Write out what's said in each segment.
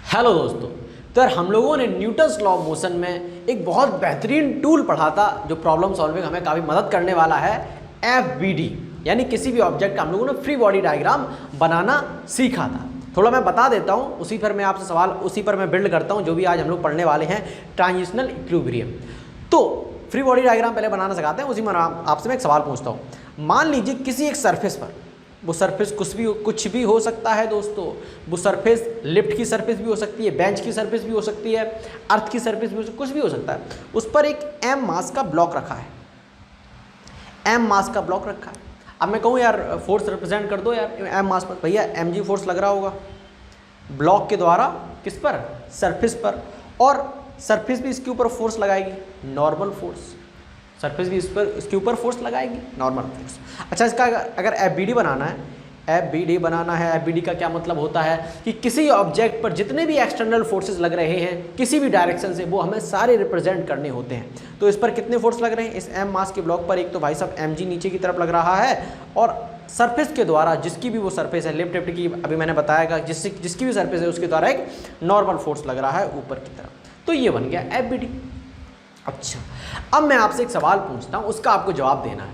Hello दोस्तों, तो यार हम लोगों ने न्यूटन्स लॉ ऑफ मोशन में एक बहुत बेहतरीन टूल पढ़ा था जो प्रॉब्लम सॉल्विंग हमें काफ़ी मदद करने वाला है, FBD। यानी किसी भी ऑब्जेक्ट का हम लोगों ने फ्री बॉडी डायग्राम बनाना सीखा था। थोड़ा मैं बता देता हूँ, उसी पर मैं आपसे सवाल उसी पर मैं बिल्ड करता हूँ जो भी आज हम लोग पढ़ने वाले हैं, ट्रांजिशनल इक्विलिब्रियम। तो फ्री बॉडी डायग्राम पहले बनाना सिखाते हैं, उसी में आपसे मैं एक सवाल पूछता हूँ। मान लीजिए किसी एक सरफेस पर, वो सरफेस कुछ भी हो सकता है दोस्तों, वो सरफेस लिफ्ट की सरफेस भी हो सकती है, बेंच की सरफेस भी हो सकती है, अर्थ की सरफेस भी हो सकती है, कुछ भी हो सकता है। उस पर एक m मास का ब्लॉक रखा है, m मास का ब्लॉक रखा है। अब मैं कहूँ यार फोर्स रिप्रेजेंट कर दो यार m मास पर, भैया mg फोर्स लग रहा होगा ब्लॉक के द्वारा, किस पर, सरफेस पर, और सरफेस भी इसके ऊपर फोर्स लगाएगी, नॉर्मल फोर्स। सरफेस भी इसके ऊपर फोर्स लगाएगी, नॉर्मल फोर्स। अच्छा, इसका अगर FBD बनाना है, FBD का क्या मतलब होता है कि किसी ऑब्जेक्ट पर जितने भी एक्सटर्नल फोर्सेस लग रहे हैं किसी भी डायरेक्शन से, वो हमें सारे रिप्रेजेंट करने होते हैं। तो इस पर कितने फोर्स लग रहे हैं, इस m मास के ब्लॉक पर? एक तो भाई साहब mg नीचे की तरफ लग रहा है, और सरफेस के द्वारा जिसकी भी वो सरफेस है, लिफ्ट की अभी मैंने बताया जिसकी भी सरफेस है उसके द्वारा एक नॉर्मल फोर्स लग रहा है ऊपर की तरफ। तो ये बन गया FBD। अच्छा, अब मैं आपसे एक सवाल पूछता हूँ, उसका आपको जवाब देना है।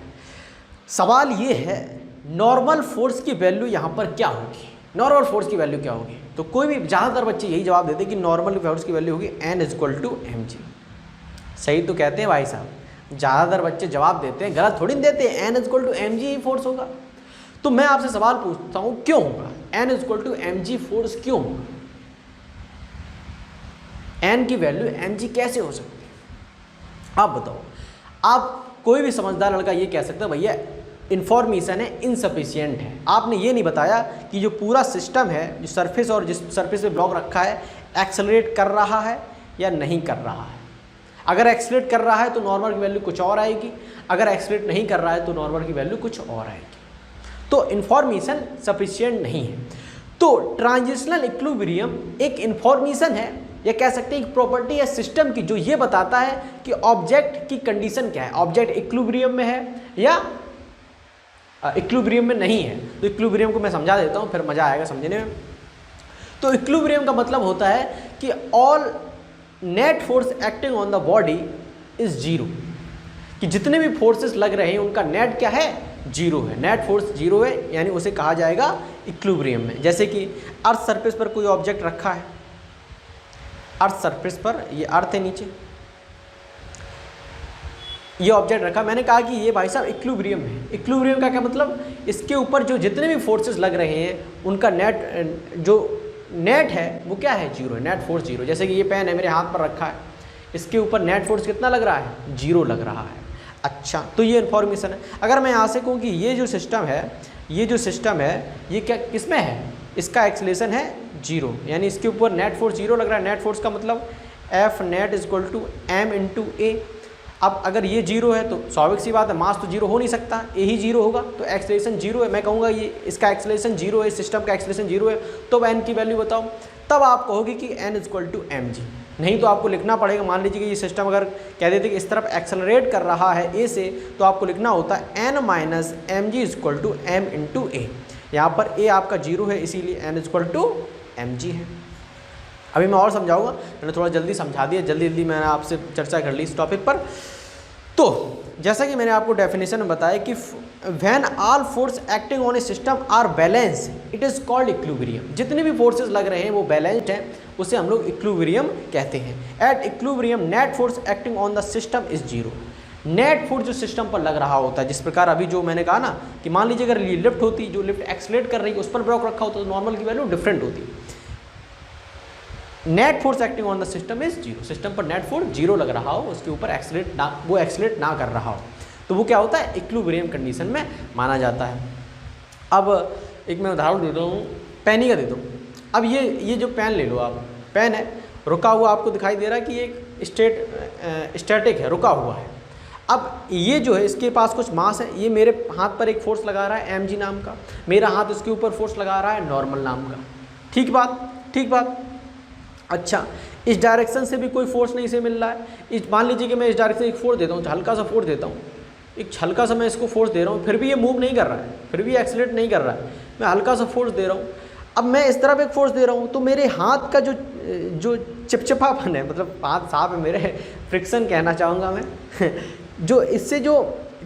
सवाल ये है, नॉर्मल फोर्स की वैल्यू यहाँ पर क्या होगी? नॉर्मल फोर्स की वैल्यू क्या होगी? तो कोई भी, ज़्यादातर बच्चे यही जवाब देते कि नॉर्मल फोर्स की वैल्यू होगी N=mg। सही तो कहते हैं भाई साहब, ज़्यादातर बच्चे जवाब देते हैं, गलत थोड़ी देते हैं, N=mg ही फोर्स होगा। तो मैं आपसे सवाल पूछता हूँ, क्यों होगा N=mg फोर्स? क्यों होगा? N की वैल्यू mg कैसे हो सकती है? आप बताओ। आप कोई भी समझदार लड़का ये कह सकता है भैया इन्फॉर्मेशन है इनसफिशिएंट है। आपने ये नहीं बताया कि जो पूरा सिस्टम है, जो सरफेस और जिस सरफेस पे ब्लॉक रखा है, एक्सेलरेट कर रहा है या नहीं कर रहा है। अगर एक्सेलरेट कर रहा है तो नॉर्मल की वैल्यू कुछ और आएगी, अगर एक्सेलरेट नहीं कर रहा है तो नॉर्मल की वैल्यू कुछ और आएगी। तो इन्फॉर्मेशन सफिशिएंट नहीं है। तो ट्रांजिशनल इक्विलिब्रियम एक इन्फॉर्मेशन है, या कह सकते हैं एक प्रॉपर्टी है सिस्टम की, जो ये बताता है कि ऑब्जेक्ट की कंडीशन क्या है, ऑब्जेक्ट इक्विलिब्रियम में है या इक्विलिब्रियम में नहीं है। तो इक्विलिब्रियम को मैं समझा देता हूँ, फिर मज़ा आएगा समझने में। तो इक्विलिब्रियम का मतलब होता है कि all net force acting on the body is zero, कि जितने भी फोर्सेस लग रहे हैं उनका नेट क्या है, जीरो है। नेट फोर्स जीरो है, यानी उसे कहा जाएगा इक्विलिब्रियम में। जैसे कि अर्थ सरफेस पर कोई ऑब्जेक्ट रखा है, अर्थ सरफेस पर, ये अर्थ है, नीचे ये ऑब्जेक्ट रखा, मैंने कहा कि ये भाई साहब इक्विलिब्रियम है। इक्विलिब्रियम का क्या मतलब, इसके ऊपर जो जितने भी फोर्सेस लग रहे हैं उनका जो नेट है वो क्या है, जीरो है, नेट फोर्स जीरो। जैसे कि ये पेन है मेरे हाथ पर रखा है, इसके ऊपर नेट फोर्स कितना लग रहा है, जीरो लग रहा है। अच्छा, तो ये इन्फॉर्मेशन है। अगर मैं यहाँ से कहूँ कि ये जो सिस्टम है ये क्या किसमें है, इसका एक्सेलरेशन है जीरो, यानी इसके ऊपर नेट फोर्स जीरो लग रहा है। नेट फोर्स का मतलब F net = m/a। अब अगर ये जीरो है तो स्वाभाविक सी बात है, मास तो जीरो हो नहीं सकता, ए ही जीरो होगा, तो एक्सेलरेशन जीरो है। मैं कहूँगा ये इसका एक्सेलरेशन जीरो है, सिस्टम का एक्सेलरेशन जीरो है, तो n की वैल्यू बताओ। तब आप कहोगे कि N=mg। नहीं तो आपको लिखना पड़ेगा, मान लीजिए कि ये सिस्टम अगर कह देते कि इस तरफ एक्सेलरेट कर रहा है ए से, तो आपको लिखना होता है n-mg = m/a। यहाँ पर a आपका जीरो है, इसीलिए N=mg है। अभी मैं और समझाऊंगा, मैंने थोड़ा जल्दी समझा दिया, जल्दी मैंने आपसे चर्चा कर ली इस टॉपिक पर। तो जैसा कि मैंने आपको डेफिनेशन में बताया कि when all force acting on a system are balance it is called equilibrium. जितने भी फोर्सेस लग रहे हैं वो बैलेंस्ड हैं, उसे हम लोग इक्विलिब्रियम कहते हैं। At equilibrium net force acting on the system is zero. Net force जो सिस्टम पर लग रहा होता है, जिस प्रकार अभी जो मैंने कहा ना कि मान लीजिए अगर ये लिफ्ट होती, जो लिफ्ट एक्सलेट कर रही है उस पर ब्लॉक रखा होता तो नॉर्मल की वैल्यू डिफरेंट होती। Net force acting on the system is zero. System पर नेट फोर्स जीरो लग रहा हो, उसके ऊपर एक्सलेट ना कर रहा हो, तो वो क्या होता है, इक्विलिब्रियम कंडीशन में माना जाता है। अब एक मैं उदाहरण देता हूँ, पेन ही का देता हूँ। अब ये जो पेन ले लो आप, पेन है रुका हुआ, आपको दिखाई दे रहा है कि एक स्टैटिक है, रुका हुआ है। अब ये जो है इसके पास कुछ मास है, ये मेरे हाथ पर एक फोर्स लगा रहा है mg नाम का, मेरा हाथ इसके ऊपर फोर्स लगा रहा है नॉर्मल नाम का। ठीक बात। अच्छा, इस डायरेक्शन से भी कोई फोर्स नहीं से मिल रहा है। मान लीजिए कि मैं इस डायरेक्शन से एक फोर्स देता हूँ, हल्का सा फोर्स देता हूँ, एक हल्का सा मैं इसको फोर्स दे रहा हूँ, फिर भी ये मूव नहीं कर रहा है, फिर भी एक्सेलरेट नहीं कर रहा है, मैं हल्का सा फोर्स दे रहा हूँ। अब मैं इस तरफ एक फोर्स दे रहा हूँ, तो मेरे हाथ का जो जो चिपचिपापन है, मतलब हाथ साफ है मेरे, फ्रिक्शन कहना चाहूँगा मैं जो इससे जो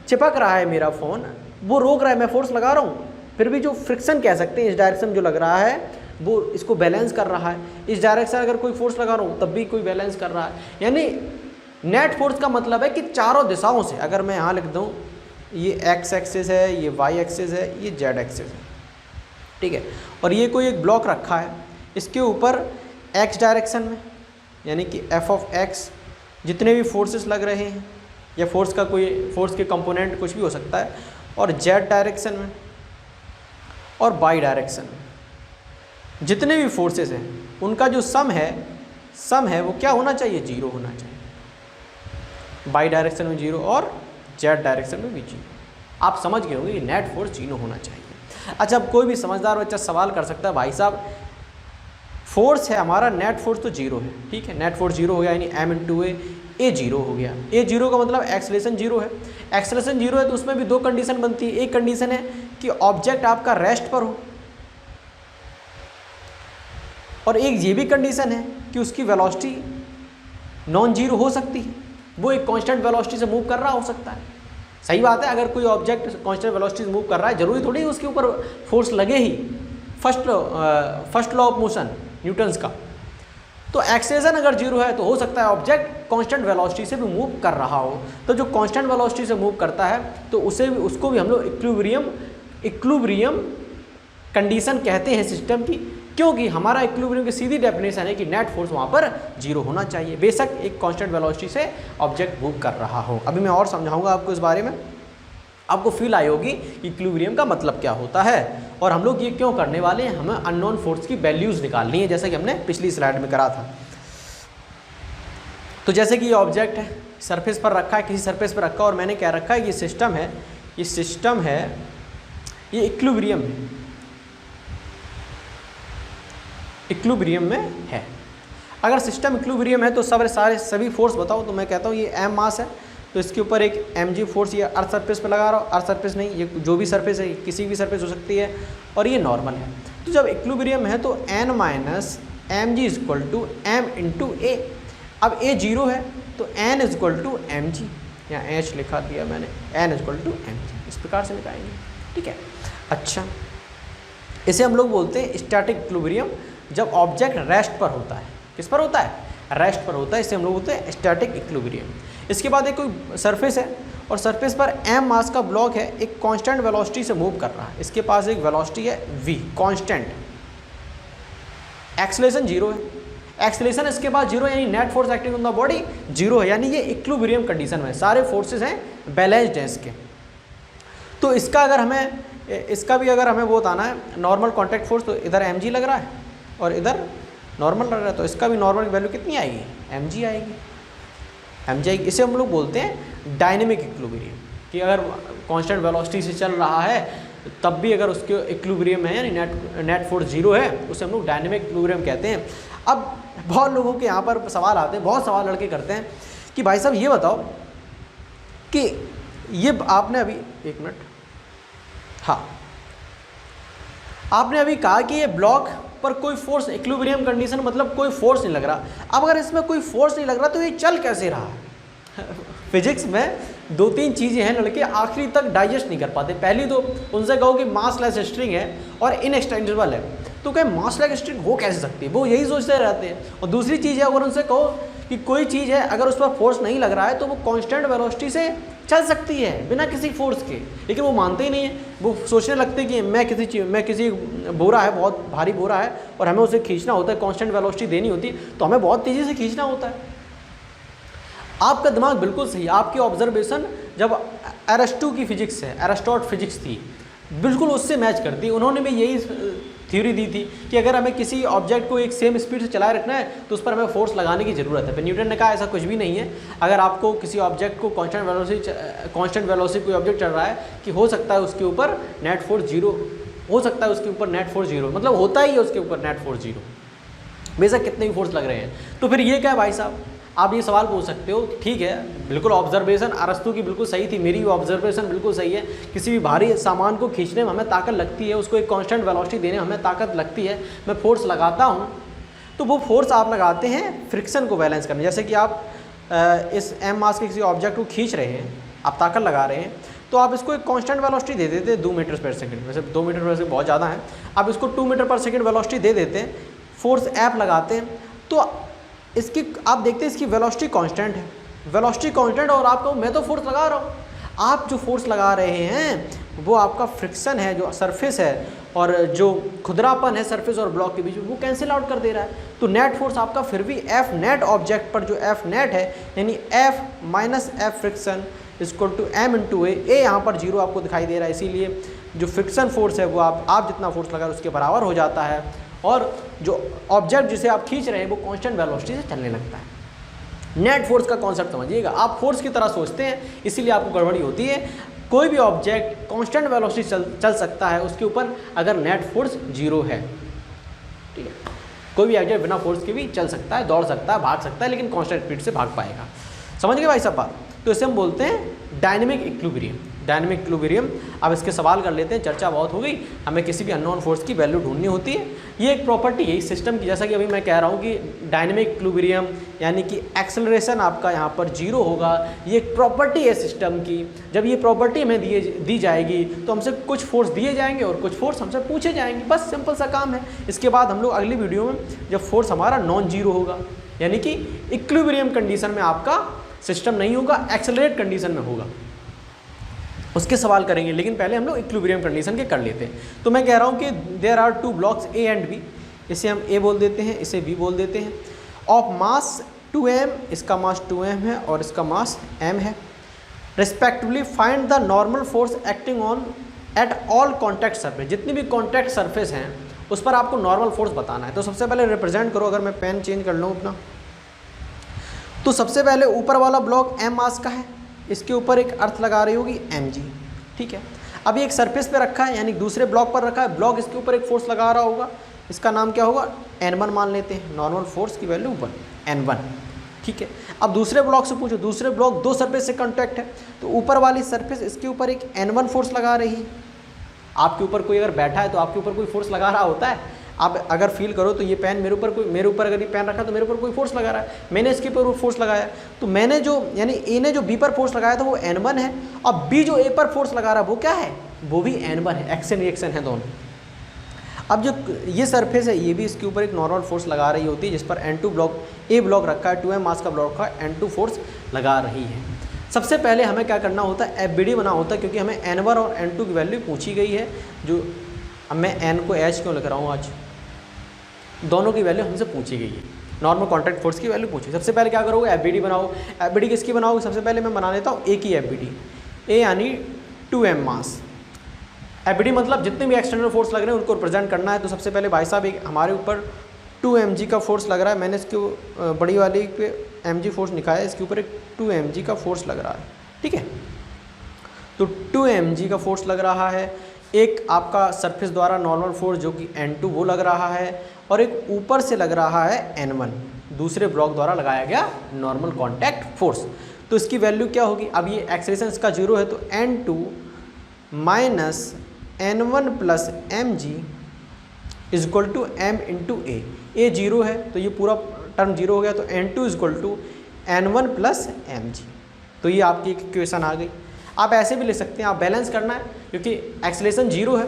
चिपक रहा है मेरा फ़ोन वो रोक रहा है, मैं फोर्स लगा रहा हूँ फिर भी जो फ्रिक्शन कह सकते हैं इस डायरेक्शन जो लग रहा है वो इसको बैलेंस कर रहा है। इस डायरेक्शन अगर कोई फोर्स लगा रहा हूँ तब भी कोई बैलेंस कर रहा है। यानी नेट फोर्स का मतलब है कि चारों दिशाओं से, अगर मैं यहाँ लिख दूँ ये एक्स एक्सिस है, ये वाई एक्सिस है, ये जेड एक्सिस है, ठीक है, और ये कोई एक ब्लॉक रखा है, इसके ऊपर एक्स डायरेक्शन में यानी कि एफ ऑफ एक्स जितने भी फोर्सेस लग रहे हैं या फोर्स के कंपोनेंट कुछ भी हो सकता है, और जेड डायरेक्शन में और बाई डायरेक्शन में जितने भी फोर्सेस हैं उनका जो सम है वो क्या होना चाहिए, जीरो होना चाहिए। बाई डायरेक्शन में जीरो और जेड डायरेक्शन में भी जीरो। आप समझ गए होंगे कि नेट फोर्स जीरो होना चाहिए। अच्छा, अब कोई भी समझदार बच्चा सवाल कर सकता है, भाई साहब फोर्स है हमारा, नेट फोर्स तो जीरो है, ठीक है, नेट फोर्स जीरो हो गया यानी m इंटू ए जीरो हो गया। ए जीरो का मतलब एक्सेलरेशन जीरो है। एक्सेलरेशन जीरो है तो उसमें भी दो कंडीशन बनती है। एक कंडीशन है कि ऑब्जेक्ट आपका रेस्ट पर हो, और एक ये भी कंडीशन है कि उसकी वेलोसिटी नॉन जीरो हो सकती है, वो एक कांस्टेंट वेलोसिटी से मूव कर रहा हो सकता है। सही बात है, अगर कोई ऑब्जेक्ट कांस्टेंट वेलोसिटी से मूव कर रहा है जरूरी थोड़ी उसके ऊपर फोर्स लगे ही। First law of motion Newton's का, तो एक्सेलरेशन अगर जीरो है तो हो सकता है ऑब्जेक्ट कांस्टेंट वेलोसिटी से भी मूव कर रहा हो। तो जो कांस्टेंट वेलोसिटी से मूव करता है तो उसको भी हम लोग इक्विलिब्रियम कंडीशन कहते हैं सिस्टम की, क्योंकि हमारा इक्विलिब्रियम की सीधी डेफिनेशन है कि नेट फोर्स वहाँ पर जीरो होना चाहिए, बेशक एक कांस्टेंट वेलोसिटी से ऑब्जेक्ट मूव कर रहा हो। अभी मैं और समझाऊंगा आपको इस बारे में, आपको फील आई होगी इक्विलिब्रियम का मतलब क्या होता है और हम लोग ये क्यों करने वाले हैं। हमें अननोन फोर्स की वैल्यूज़ निकालनी है, जैसा कि हमने पिछली स्लाइड में करा था। तो जैसे कि ये ऑब्जेक्ट है, सरफेस पर रखा है, किसी सरफेस पर रखा, और मैंने क्या रखा है, ये सिस्टम है, ये इक्विलिब्रियम है, इक्विलिब्रियम में है। अगर सिस्टम इक्विलिब्रियम है तो सभी फोर्स बताओ, तो मैं कहता हूँ ये m मास है तो इसके ऊपर एक mg फोर्स ये अर्थ सरफेस पे लगा रहा हूँ, अर्थ सरफेस नहीं, ये जो भी सरफेस है किसी भी सरफेस हो सकती है, और ये नॉर्मल है। तो जब इक्विलिब्रियम है तो n minus m g equal to m into a. अब a जीरो है तो n equal to m g, यहाँ h लिखा दिया मैंने, n equal to m g, इस प्रकार से निकालेंगे, ठीक है। अच्छा, इसे हम लोग बोलते हैं स्टैटिक इक्विलिब्रियम, जब ऑब्जेक्ट रेस्ट पर होता है। किस पर होता है, रेस्ट पर होता है, इसे हम लोग बोलते हैं स्टैटिक इक्विलिब्रियम। इसके बाद एक कोई सरफेस है और सरफेस पर m मास का ब्लॉक है, एक कांस्टेंट वेलोसिटी से मूव कर रहा है, इसके पास एक वेलोसिटी है v कांस्टेंट, एक्सेलरेशन जीरो है, एक्सेलरेशन इसके बाद जीरो, यानी net force acting on the body zero है, यानी ये इक्विलिब्रियम कंडीशन में सारे फोर्सेस हैं बैलेंस्ड हैं इसके। तो इसका भी अगर हमें वो बताना है नॉर्मल कॉन्टैक्ट फोर्स, तो इधर mg लग रहा है और इधर नॉर्मल लग रहा है, तो इसका भी नॉर्मल की वैल्यू कितनी आएगी, mg आएगी। इसे हम लोग बोलते हैं डायनेमिक इक्विलिब्रियम, कि अगर कांस्टेंट वेलोसिटी से चल रहा है तब भी अगर उसके इक्विलिब्रियम है यानी नेट फोर्स जीरो है, उसे हम लोग डायनेमिक इक्विलिब्रियम कहते हैं। अब बहुत लोगों के यहाँ पर सवाल आते हैं, बहुत सवाल लड़के करते हैं कि भाई साहब ये बताओ कि ये आपने अभी एक मिनट, हाँ, आपने अभी कहा कि ये ब्लॉक पर कोई फोर्स, इक्विलिब्रियम कंडीशन मतलब कोई फोर्स नहीं लग रहा। अब अगर इसमें कोई फोर्स नहीं लग रहा तो ये चल कैसे रहा है फिजिक्स में दो तीन चीज़ें हैं लड़के आखिरी तक डाइजेस्ट नहीं कर पाते। पहली तो उनसे कहो कि मासलेस स्ट्रिंग है और इनएक्सटेंडेबल है, तो कहें मासलेस स्ट्रिंग हो कैसे सकती है, वो यही सोचते रहते हैं। और दूसरी चीज़ है, अगर उनसे कहो कि कोई चीज़ है अगर उस पर फोर्स नहीं लग रहा है तो वो कांस्टेंट वेलोसिटी से चल सकती है बिना किसी फोर्स के, लेकिन वो मानते ही नहीं है। वो सोचने लगते कि मैं किसी बोरा है, बहुत भारी बोरा है और हमें उसे खींचना होता है, कांस्टेंट वेलोसिटी देनी होती है तो हमें बहुत तेज़ी से खींचना होता है। आपका दिमाग बिल्कुल सही, आपकी ऑब्जर्वेशन जब एरिस्टो की फिजिक्स है, एरिस्टोट फिजिक्स थी, बिल्कुल उससे मैच करती है। उन्होंने भी यही थ्योरी दी थी कि अगर हमें किसी ऑब्जेक्ट को एक सेम स्पीड से चलाए रखना है तो उस पर हमें फोर्स लगाने की ज़रूरत है। फिर न्यूटन ने कहा ऐसा कुछ भी नहीं है, अगर आपको किसी ऑब्जेक्ट को कांस्टेंट वेलोसिटी कोई ऑब्जेक्ट चल रहा है कि हो सकता है उसके ऊपर नेट फोर्स जीरो, हो सकता है उसके ऊपर नेट फोर्स जीरो, मतलब होता ही है उसके ऊपर नेट फोर्स जीरो, बेशक कितने भी फोर्स लग रहे हैं। तो फिर ये क्या है भाई साहब, आप ये सवाल पूछ सकते हो, ठीक है बिल्कुल ऑब्जर्वेशन अरस्तु की बिल्कुल सही थी, मेरी भी ऑब्जर्वेशन बिल्कुल सही है। किसी भी भारी सामान को खींचने में हमें ताकत लगती है, उसको एक कांस्टेंट वेलोसिटी देने में हमें ताकत लगती है, मैं फोर्स लगाता हूँ तो वो फोर्स आप लगाते हैं फ्रिक्शन को बैलेंस करने। जैसे कि आप इस m मास के किसी ऑब्जेक्ट को खींच रहे हैं, आप ताकत लगा रहे हैं, तो आप इसको एक कांस्टेंट वेलोसिटी दे देते हैं 2 मीटर पर सेकंड। वैसे 2 मीटर पर सेकंड बहुत ज़्यादा है, आप इसको 2 मीटर पर सेकंड वेलोसिटी दे देते हैं, फोर्स F लगाते हैं, तो इसकी आप देखते हैं इसकी वेलोसिटी कांस्टेंट है, वेलोसिटी कांस्टेंट, और आपको मैं तो फोर्स लगा रहा हूँ, आप जो फोर्स लगा रहे हैं वो आपका फ्रिक्शन है, जो सरफेस है और जो खुदरापन है सरफेस और ब्लॉक के बीच में, वो कैंसिल आउट कर दे रहा है। तो नेट फोर्स आपका फिर भी F नेट ऑब्जेक्ट पर जो F नेट है, यानी F minus F friction equal to M into a यहाँ पर 0 आपको दिखाई दे रहा है, इसीलिए जो फ्रिक्शन फोर्स है वो आप जितना फोर्स लगा उसके बराबर हो जाता है, और जो ऑब्जेक्ट जिसे आप खींच रहे हैं वो कांस्टेंट वेलोसिटी से चलने लगता है। नेट फोर्स का कॉन्सेप्ट समझिएगा, आप फोर्स की तरह सोचते हैं इसीलिए आपको गड़बड़ी होती है। कोई भी ऑब्जेक्ट कांस्टेंट वेलोसिटी चल सकता है उसके ऊपर अगर नेट फोर्स 0 है, ठीक है। कोई भी ऑब्जेक्ट बिना फोर्स के भी चल सकता है, दौड़ सकता है, भाग सकता है, लेकिन कांस्टेंट स्पीड से भाग पाएगा। समझ गए भाई सब बात? तो इसे हम बोलते हैं डायनेमिक इक्विलिब्रियम। डायनेमिक इक्विलिब्रियम, अब इसके सवाल कर लेते हैं, चर्चा बहुत हो गई। हमें किसी भी अननोन फोर्स की वैल्यू ढूंढनी होती है, ये एक प्रॉपर्टी है इस सिस्टम की, जैसा कि अभी मैं कह रहा हूँ कि डायनेमिक इक्विलिब्रियम यानी कि एक्सेलरेशन आपका यहाँ पर 0 होगा, ये एक प्रॉपर्टी है सिस्टम की। जब ये प्रॉपर्टी हमें दी जाएगी तो हमसे कुछ फोर्स दिए जाएंगे और कुछ फोर्स हमसे पूछे जाएंगे, बस सिंपल सा काम है। इसके बाद हम लोग अगली वीडियो में जब फोर्स हमारा नॉन जीरो होगा, यानी कि इक्विलिब्रियम कंडीशन में आपका सिस्टम नहीं होगा, एक्सेलरेट कंडीशन में होगा, उसके सवाल करेंगे। लेकिन पहले हम लोग इक्विलिब्रियम कंडीशन के कर लेते हैं। तो मैं कह रहा हूँ कि there are 2 blocks A and B, इसे हम ए बोल देते हैं, इसे बी बोल देते हैं, ऑफ मास 2m, इसका मास 2m है और इसका मास m है। Respectively find the normal force acting on at all contact surface, जितनी भी कॉन्टैक्ट सरफेस हैं उस पर आपको नॉर्मल फोर्स बताना है। तो सबसे पहले रिप्रेजेंट करो, अगर मैं पेन चेंज कर लूँ अपना, तो सबसे पहले ऊपर वाला ब्लॉक m मास का है, इसके ऊपर एक अर्थ लगा रही होगी mg, ठीक है। अब ये एक सरफेस पे रखा है, यानी दूसरे ब्लॉक पर रखा है, ब्लॉक इसके ऊपर एक फोर्स लगा रहा होगा, इसका नाम क्या होगा, n1 मान लेते हैं, नॉर्मल फोर्स की वैल्यू 1 n1, ठीक है। अब दूसरे ब्लॉक से पूछो, दूसरे ब्लॉक 2 सरफेस से कॉन्टैक्ट है, तो ऊपर वाली सरफेस इसके ऊपर एक n1 फोर्स लगा रही है। आपके ऊपर कोई अगर बैठा है तो आपके ऊपर कोई फोर्स लगा रहा होता है, आप अगर फील करो तो ये पेन मेरे ऊपर अगर ये पेन रखा तो मेरे ऊपर कोई फोर्स लगा रहा है, मैंने इसके ऊपर फोर्स लगाया, तो मैंने जो यानी ए ने जो बी पर फोर्स लगाया था वो n1 है, और बी जो ए पर फोर्स लगा रहा है वो क्या है, वो भी n1 है, एक्शन रिएक्शन है दोनों। अब जो ये सरफेस है ये भी इसके ऊपर एक नॉर्मल फोर्स लगा रही होती है, जिस पर n2 ब्लॉक ए ब्लॉक रखा है, 2m मास का ब्लॉक रखा है, n2 फोर्स लगा रही है। सबसे पहले हमें क्या करना होता है, FBD बना होता है, क्योंकि हमें n1 और n2 की वैल्यू पूछी गई है। जो अब मैं n को h क्यों लिख रहा हूँ, आज दोनों की वैल्यू हमसे पूछी गई है, नॉर्मल कॉन्टैक्ट फोर्स की वैल्यू पूछी। सबसे पहले क्या करोगे, FBD बनाओ। FBD किसकी बनाओगे, सबसे पहले मैं बना लेता हूँ ए की FBD, ए यानी 2m मास। FBD मतलब जितने भी एक्सटर्नल फोर्स लग रहे हैं उनको रिप्रेजेंट करना है। तो सबसे पहले भाई साहब एक हमारे ऊपर 2mg का फोर्स लग रहा है, मैंने इसके बड़ी वाली पे mg फोर्स दिखाया है, इसके ऊपर एक 2mg का फोर्स लग रहा है, ठीक है। तो 2mg का फोर्स लग रहा है, एक आपका सरफेस द्वारा नॉर्मल फोर्स जो कि n2 वो लग रहा है, और एक ऊपर से लग रहा है n1, दूसरे ब्लॉक द्वारा लगाया गया नॉर्मल कॉन्टैक्ट फोर्स। तो इसकी वैल्यू क्या होगी, अब ये एक्सेलरेशन इसका 0 है, तो n2 minus n1 plus mg is equal to m into a 0 है तो ये पूरा टर्म 0 हो गया, तो n2 is equal to n1 plus mg। तो ये आपकी एक इक्वेशन आ गई। आप ऐसे भी ले सकते हैं, आप बैलेंस करना है क्योंकि एक्सेलरेशन 0 है,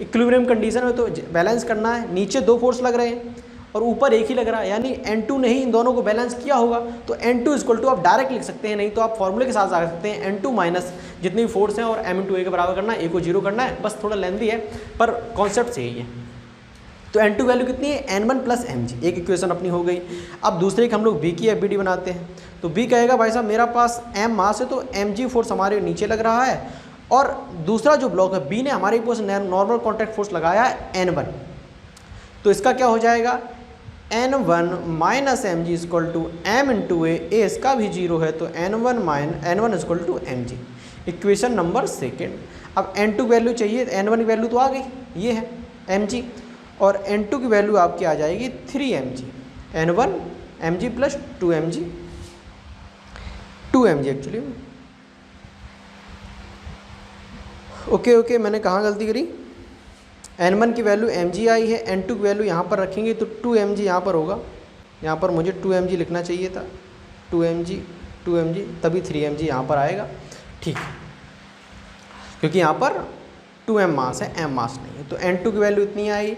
इक्विलिब्रियम कंडीशन में तो बैलेंस करना है। नीचे 2 फोर्स लग रहे हैं और ऊपर एक ही लग रहा है, यानी n2 ने ही इन दोनों को बैलेंस किया होगा, तो n2 इक्वल टू आप डायरेक्ट लिख सकते हैं, नहीं तो आप फॉर्मूले के साथ आ सकते हैं, n2 माइनस जितनी भी फोर्स हैं और m इंटू ए के बराबर करना है, ए को 0 करना है, बस थोड़ा लेंथी है पर कॉन्सेप्ट सही है। तो n2 वैल्यू कितनी है, n1 प्लस mg, एक इक्वेशन अपनी हो गई। अब दूसरे की हम लोग b की FBD बनाते हैं, तो b कहेगा भाई साहब मेरा पास m मास है तो mg फोर्स हमारे नीचे लग रहा है, और दूसरा जो ब्लॉक है b ने हमारे पास नॉर्मल कॉन्टैक्ट फोर्स लगाया है n1, तो इसका क्या हो जाएगा, n1 minus mg equal to m into a, इसका भी 0 है, तो n1 equal to mg, equation number second. अब n2 वैल्यू चाहिए, n1 की वैल्यू तो आ गई, ये है mg, और n2 की वैल्यू आपकी आ जाएगी 3mg, n1 mg plus 2mg actually. Okay मैंने कहाँ गलती करी, N1 की वैल्यू mg आई है, N2 की वैल्यू यहाँ पर रखेंगे तो 2mg यहाँ पर होगा, यहाँ पर मुझे 2mg लिखना चाहिए था, 2mg तभी 3mg यहाँ पर आएगा, ठीक है, क्योंकि यहाँ पर 2m मास है, m मास नहीं है। तो N2 की वैल्यू इतनी आई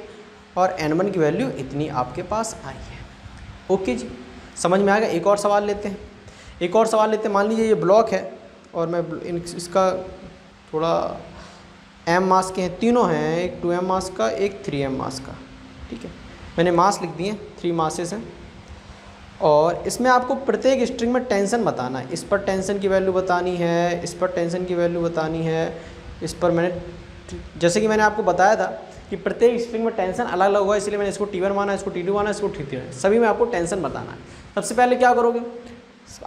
और N1 की वैल्यू इतनी आपके पास आई है। ओके जी, समझ में आ गया। एक और सवाल लेते हैं, मान लीजिए ये ब्लॉक है और मैं इसका थोड़ा m मास के हैं, तीनों हैं, एक 2m मास का, एक 3m मास का, ठीक है, मैंने मास लिख दिए, 3 मासेस हैं। और इसमें आपको प्रत्येक स्ट्रिंग में टेंशन बताना है, इस पर टेंशन की वैल्यू बतानी है, इस पर टेंशन की वैल्यू बतानी है, इस पर मैंने, जैसे कि मैंने आपको बताया था कि प्रत्येक स्ट्रिंग में टेंशन अलग अलग होगा, इसलिए मैंने इसको T1 माना, इसको T2 माना, इसको T3 माना, सभी में आपको टेंशन बताना है। सबसे पहले क्या करोगे,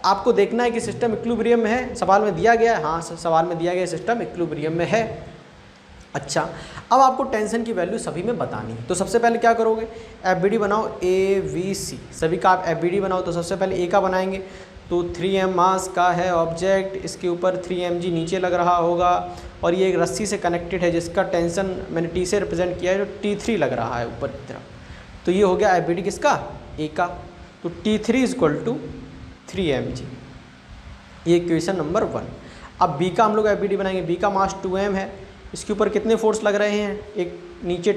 आपको देखना है कि सिस्टम इक्विलिब्रियम में है, सवाल में दिया गया है, हाँ सवाल में दिया गया सिस्टम इक्विलिब्रियम में है। अच्छा, अब आपको टेंशन की वैल्यू सभी में बतानी है, तो सबसे पहले क्या करोगे, FBD बनाओ, ABC, सभी का आप FBD बनाओ। तो सबसे पहले A का बनाएंगे, तो 3m मास का है ऑब्जेक्ट, इसके ऊपर 3mg नीचे लग रहा होगा और ये एक रस्सी से कनेक्टेड है जिसका टेंशन मैंने T से रिप्रेजेंट किया है, जो T3 लग रहा है ऊपर की तरफ। तो ये हो गया FBD किसका, A का। तो T3 = 3mg, ये इक्वेशन नंबर 1। अब B का हम लोग FBD बनाएंगे, B का मास 2m है, इसके ऊपर कितने फोर्स लग रहे हैं, एक नीचे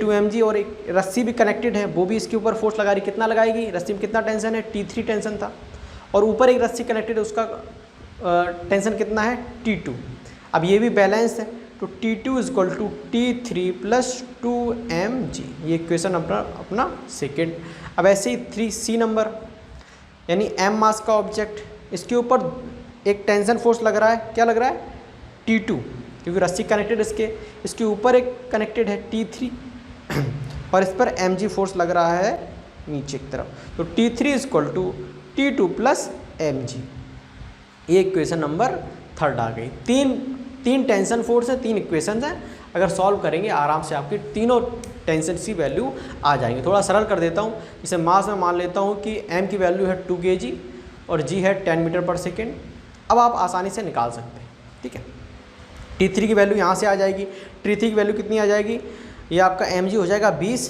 2mg और एक रस्सी भी कनेक्टेड है, वो भी इसके ऊपर फोर्स लगा रही, कितना लगाएगी, रस्सी में कितना टेंशन है, T3 टेंशन था, और ऊपर एक रस्सी कनेक्टेड है, उसका टेंशन कितना है, T2। अब ये भी बैलेंस है, तो T2 = T3 + 2mg, ये इक्वेशन अपना सेकेंड। अब ऐसे ही 3C नंबर, यानी m मास का ऑब्जेक्ट, इसके ऊपर एक टेंशन फोर्स लग रहा है, क्या लग रहा है, T2, क्योंकि रस्सी कनेक्टेड इसके ऊपर एक कनेक्टेड है T3 और इस पर mg फोर्स लग रहा है नीचे की तरफ, तो T3 = T2 + mg, ये इक्वेशन नंबर 3 आ गई। तीन टेंशन फोर्स है, 3 इक्वेशन हैं, अगर सॉल्व करेंगे आराम से आपकी तीनों टेंशन की वैल्यू आ जाएंगे। थोड़ा सरल कर देता हूँ, इसे मास में मान लेता हूँ कि m की वैल्यू है 2 kg और g है 10 मीटर/सेकेंड। अब आप आसानी से निकाल सकते हैं, ठीक है। T3 की वैल्यू यहाँ से आ जाएगी, T3 की वैल्यू कितनी आ जाएगी, ये आपका mg हो जाएगा 20,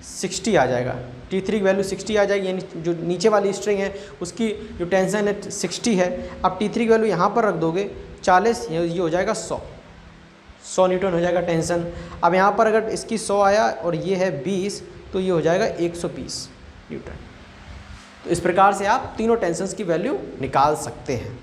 60 आ जाएगा, T3 की वैल्यू 60 आ जाएगी, यानी जो नीचे वाली स्ट्रिंग है उसकी जो टेंशन है 60 है। अब T3 की वैल्यू यहाँ पर रख दोगे 40, ये हो जाएगा 100 न्यूटन हो जाएगा टेंशन। अब यहाँ पर अगर इसकी 100 आया और ये है 20, तो ये हो जाएगा 120 न्यूटन। तो इस प्रकार से आप तीनों टेंशन्स की वैल्यू निकाल सकते हैं।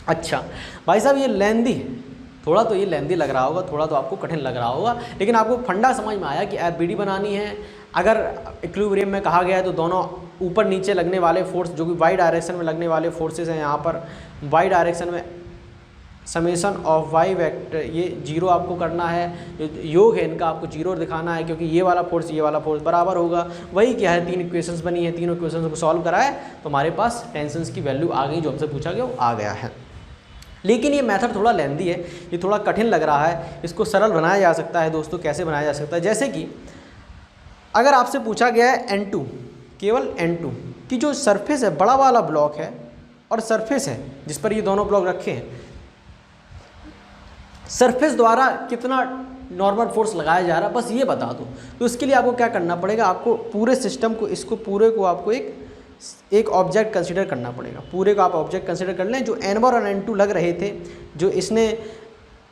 अच्छा भाई साहब, ये लेंदी है, थोड़ा तो ये लेंदी लग रहा होगा, थोड़ा तो आपको कठिन लग रहा होगा, लेकिन आपको फंडा समझ में आया कि FBD बनानी है। अगर इक्विलिब्रियम में कहा गया है तो दोनों ऊपर नीचे लगने वाले फोर्स, जो कि वाई डायरेक्शन में लगने वाले फोर्सेस हैं, यहाँ पर वाई डायरेक्शन में समेशन ऑफ वाई वेक्टर, ये 0 आपको करना है, जो योग है इनका आपको 0 दिखाना है, क्योंकि ये वाला फोर्स बराबर होगा। वही क्या है, 3 इक्वेशंस बनी है, तीनों इक्वेशंस को सॉल्व कराए तो हमारे पास टेंशन्स की वैल्यू आ गई, जो हमसे पूछा गया वो आ गया है। लेकिन ये मेथड थोड़ा लेंदी है, ये थोड़ा कठिन लग रहा है, इसको सरल बनाया जा सकता है दोस्तों। कैसे बनाया जा सकता है, जैसे कि अगर आपसे पूछा गया है N2, केवल N2 की जो सरफेस है, बड़ा वाला ब्लॉक है और सरफेस है जिस पर ये दोनों ब्लॉक रखे हैं, सरफेस द्वारा कितना नॉर्मल फोर्स लगाया जा रहा है, बस ये बता दो। तो इसके लिए आपको क्या करना पड़ेगा, आपको पूरे सिस्टम को, इसको पूरे को आपको एक ऑब्जेक्ट कंसीडर करना पड़ेगा। पूरे को आप ऑब्जेक्ट कंसीडर कर लें। जो N1 और N2 लग रहे थे, जो इसने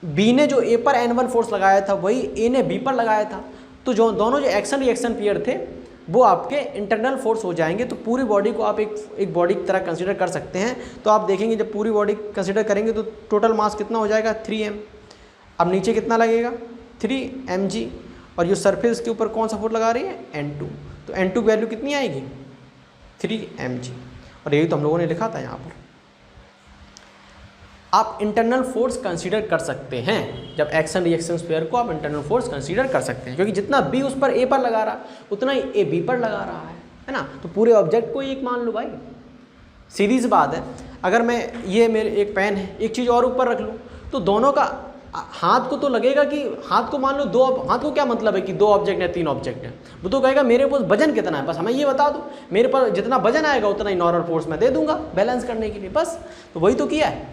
B ने जो A पर N1 फोर्स लगाया था वही A ने B पर लगाया था, तो जो दोनों जो एक्शन रिएक्शन पेयर थे वो आपके इंटरनल फोर्स हो जाएंगे। तो पूरी बॉडी को आप एक बॉडी की तरह कंसीडर कर सकते हैं। तो आप देखेंगे जब पूरी बॉडी कंसीडर करेंगे तो टोटल मास कितना हो जाएगा, 3m। अब नीचे कितना लगेगा, 3mg, और जो सरफेस के ऊपर कौन सा फोर्स लगा रही है, N2। तो N2 की वैल्यू कितनी आएगी, 3mg, और यही तो हम लोगों ने लिखा था यहाँ पर। आप इंटरनल फोर्स कंसीडर कर सकते हैं, जब एक्शन रिएक्शन पेयर को आप इंटरनल फोर्स कंसीडर कर सकते हैं, क्योंकि जितना B उस पर A पर लगा रहा उतना ही A B पर लगा रहा है ना। तो पूरे ऑब्जेक्ट को एक मान लो भाई, सीधी सी बात है। अगर मैं ये मेरे एक पेन है, एक चीज़ और ऊपर रख लूँ तो दोनों का हाथ को तो लगेगा कि हाथ को मान लो दो, हाथ को क्या मतलब है कि 2 ऑब्जेक्ट है 3 ऑब्जेक्ट है, वो तो कहेगा मेरे पास वजन कितना है, बस हमें ये बता दो, मेरे पास जितना वजन आएगा उतना ही नॉर्मल फोर्स मैं दे दूंगा बैलेंस करने के लिए, बस। तो वही तो किया है।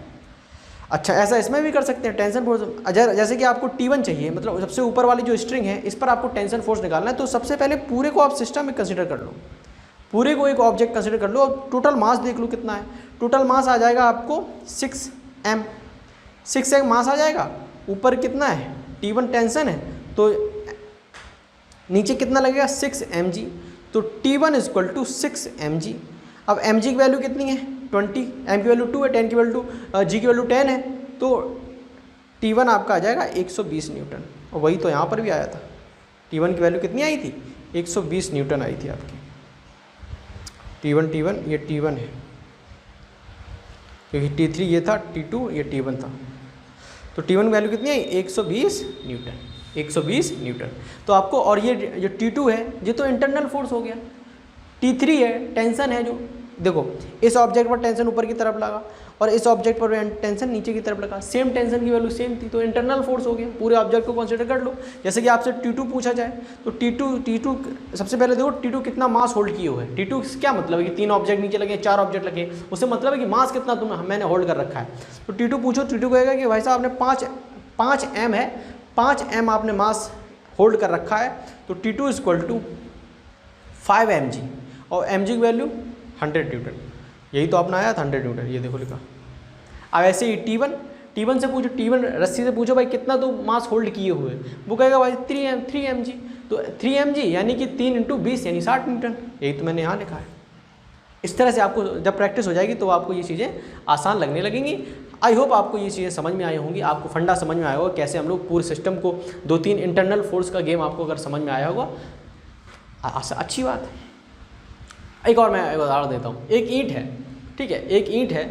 अच्छा, ऐसा इसमें भी कर सकते हैं टेंशन फोर्स। जैसे कि आपको T1 चाहिए, मतलब सबसे ऊपर वाली जो स्ट्रिंग है इस पर आपको टेंशन फोर्स निकालना है, तो सबसे पहले पूरे को आप सिस्टम में कंसिडर कर लो, पूरे को एक ऑब्जेक्ट कंसिडर कर लो और टोटल मास देख लो कितना है। टोटल मास आ जाएगा आपको 6m, 6m मास आ जाएगा। ऊपर कितना है, T1 टेंशन है, तो नीचे कितना लगेगा 6mg, तो T1 इक्वल टू 6mg। अब mg की वैल्यू कितनी है 20, m की वैल्यू 2 है, 10 की वैल्यू g की वैल्यू 10 है, तो T1 आपका आ जाएगा 120 न्यूटन। और वही तो यहाँ पर भी आया था, T1 की वैल्यू कितनी आई थी 120 न्यूटन आई थी आपकी। T1 ये T1 है, क्योंकि T3 ये था, T2 ये T1 था, तो T1 की वैल्यू कितनी आई 120 न्यूटन, 120 न्यूटन। तो आपको, और ये जो T2 है ये तो इंटरनल फोर्स हो गया, T3 है टेंशन है, जो देखो इस ऑब्जेक्ट पर टेंशन ऊपर की तरफ लगा और इस ऑब्जेक्ट पर टेंशन नीचे की तरफ लगा, सेम टेंशन की वैल्यू सेम थी, तो इंटरनल फोर्स हो गया। पूरे ऑब्जेक्ट को कंसीडर कर लो। जैसे कि आपसे T2 पूछा जाए तो T2 सबसे पहले देखो T2 कितना मास होल्ड किए हुए है। T2 क्या मतलब है कि 3 ऑब्जेक्ट नीचे लगे, 4 ऑब्जेक्ट लगे, उससे मतलब है कि मास कितना मैंने होल्ड कर रखा है। तो T2 पूछो, T2 कहेगा कि भाई साहब आपने 5m है, 5m आपने मास होल्ड कर रखा है, तो T2 इक्वल टू 5mg, और mg की वैल्यू 100 न्यूटन, यही तो अपना आया था 100 न्यूटन, ये देखो लिखा। अब ऐसे ही T1 से पूछो, T1 रस्सी से पूछो भाई कितना तो मास होल्ड किए हुए, वो कहेगा भाई 3mg, तो 3mg यानी कि 3 × 20 यानी 60 न्यूटन, यही तो मैंने यहाँ लिखा है। इस तरह से आपको जब प्रैक्टिस हो जाएगी तो आपको ये चीज़ें आसान लगने लगेंगी। आई होप आपको ये चीज़ें समझ में आई होंगी, आपको फंडा समझ में आया होगा कैसे हम लोग पूरे सिस्टम को 2-3 इंटरनल फोर्स का गेम आपको अगर समझ में आया होगा, अच्छी बात है। एक और मैं उदाहरण देता हूँ। एक ईंट है, ठीक है, एक ईंट है,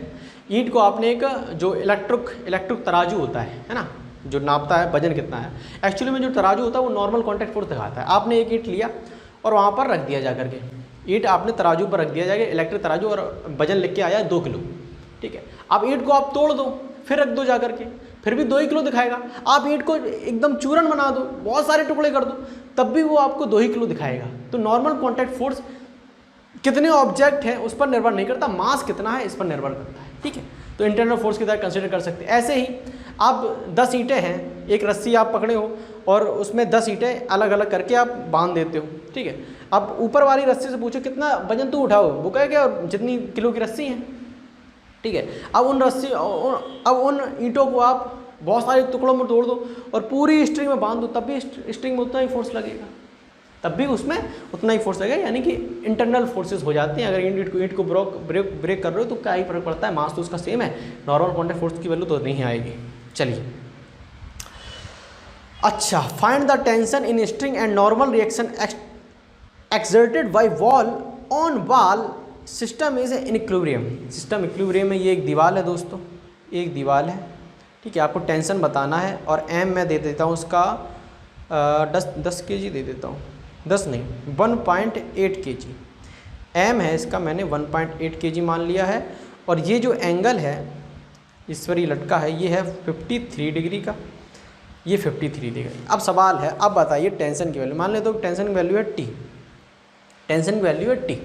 ईंट को आपने एक जो इलेक्ट्रिक तराजू होता है ना, जो नापता है वजन कितना है, एक्चुअली में जो तराजू होता है वो नॉर्मल कॉन्टैक्ट फोर्स दिखाता है। आपने एक ईंट लिया और वहाँ पर रख दिया जा करके, ईंट आपने तराजू पर रख दिया जाएगा, इलेक्ट्रिक तराजू, और वजन लिख के आया 2 किलो, ठीक है। अब ईंट को आप तोड़ दो, फिर रख दो जा करके, फिर भी 2 ही किलो दिखाएगा। आप ईंट को एकदम चूरन बना दो, बहुत सारे टुकड़े कर दो, तब भी वो आपको 2 ही किलो दिखाएगा। तो नॉर्मल कॉन्टैक्ट फोर्स कितने ऑब्जेक्ट हैं उस पर निर्भर नहीं करता, मास कितना है इस पर निर्भर करता है, ठीक है। तो इंटरनल फोर्स की तरह कंसिडर कर सकते हैं। ऐसे ही आप 10 ईंटें हैं, एक रस्सी आप पकड़े हो और उसमें 10 ईंटें अलग अलग करके आप बांध देते हो, ठीक है। अब ऊपर वाली रस्सी से पूछो कितना वजन तू उठाओ, वो कहेगा जितनी किलो की रस्सी है, ठीक है। अब उन ईंटों को आप बहुत सारे टुकड़ों में तोड़ दो और पूरी स्ट्रिंग में बांध दो, तब भी स्ट्रिंग में उतना ही फोर्स लगेगा, तब भी उसमें उतना ही फोर्स लगेगा, यानी कि इंटरनल फोर्सेस हो जाती हैं। अगर ईंट को ब्रेक कर रहे हो तो क्या ही फर्क पड़ता है, मास तो उसका सेम है, नॉर्मल कॉन्टैक्ट फोर्स की वैल्यू तो नहीं आएगी। चलिए, अच्छा, find the tension in string and normal reaction exerted by wall on wall system is in equilibrium. System equilibrium में ये एक दीवार है दोस्तों, एक दीवार है, ठीक है। आपको टेंशन बताना है और एम मैं दे देता हूँ उसका 10 kg दे देता हूँ, 10 नहीं 1.8 kg एम है इसका, मैंने 1.8 kg मान लिया है। और ये जो एंगल है इस पर ये लटका है, ये है 53 डिग्री का, ये 53 डिग्री। अब सवाल है, अब बताइए टेंशन की वैल्यू, मान ले तो टेंशन की वैल्यू है T, टेंशन की वैल्यू है T।